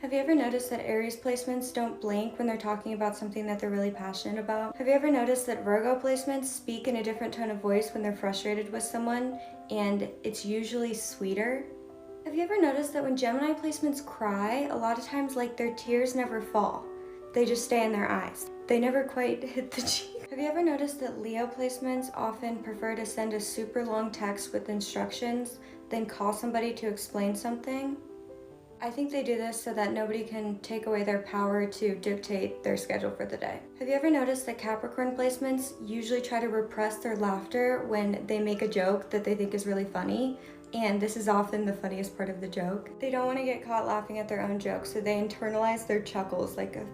Have you ever noticed that Aries placements don't blink when they're talking about something that they're really passionate about? Have you ever noticed that Virgo placements speak in a different tone of voice when they're frustrated with someone, and it's usually sweeter? Have you ever noticed that when Gemini placements cry, a lot of times like their tears never fall. They just stay in their eyes. They never quite hit the cheek. Have you ever noticed that Leo placements often prefer to send a super long text with instructions than call somebody to explain something? I think they do this so that nobody can take away their power to dictate their schedule for the day. Have you ever noticed that Capricorn placements usually try to repress their laughter when they make a joke that they think is really funny? And this is often the funniest part of the joke. They don't want to get caught laughing at their own jokes, so they internalize their chuckles like a...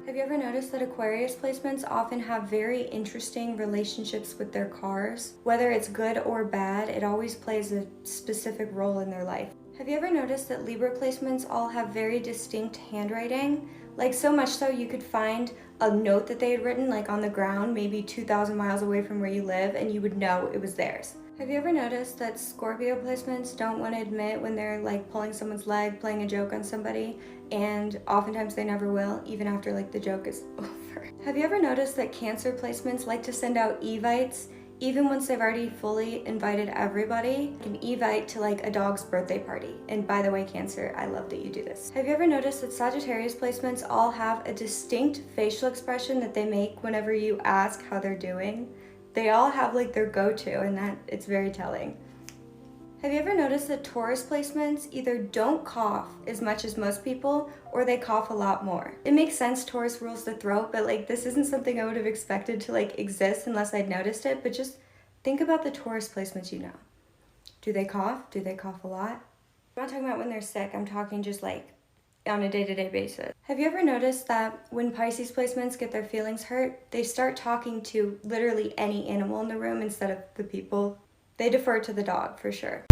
Have you ever noticed that Aquarius placements often have very interesting relationships with their cars? Whether it's good or bad, it always plays a specific role in their life. Have you ever noticed that Libra placements all have very distinct handwriting? Like so much so you could find a note that they had written like on the ground, maybe 2,000 miles away from where you live, and you would know it was theirs. Have you ever noticed that Scorpio placements don't want to admit when they're like pulling someone's leg, playing a joke on somebody, and oftentimes they never will, even after like the joke is over? Have you ever noticed that Cancer placements like to send out evites even once they've already fully invited everybody? An evite to like a dog's birthday party. And by the way, Cancer, I love that you do this. Have you ever noticed that Sagittarius placements all have a distinct facial expression that they make whenever you ask how they're doing? They all have like their go-to, and that it's very telling. Have you ever noticed that Taurus placements either don't cough as much as most people, or they cough a lot more? It makes sense, Taurus rules the throat, but like this isn't something I would have expected to like exist unless I'd noticed it. But just think about the Taurus placements you know. Do they cough? Do they cough a lot? I'm not talking about when they're sick, I'm talking just like on a day-to-day basis. Have you ever noticed that when Pisces placements get their feelings hurt, they start talking to literally any animal in the room instead of the people? They defer to the dog for sure.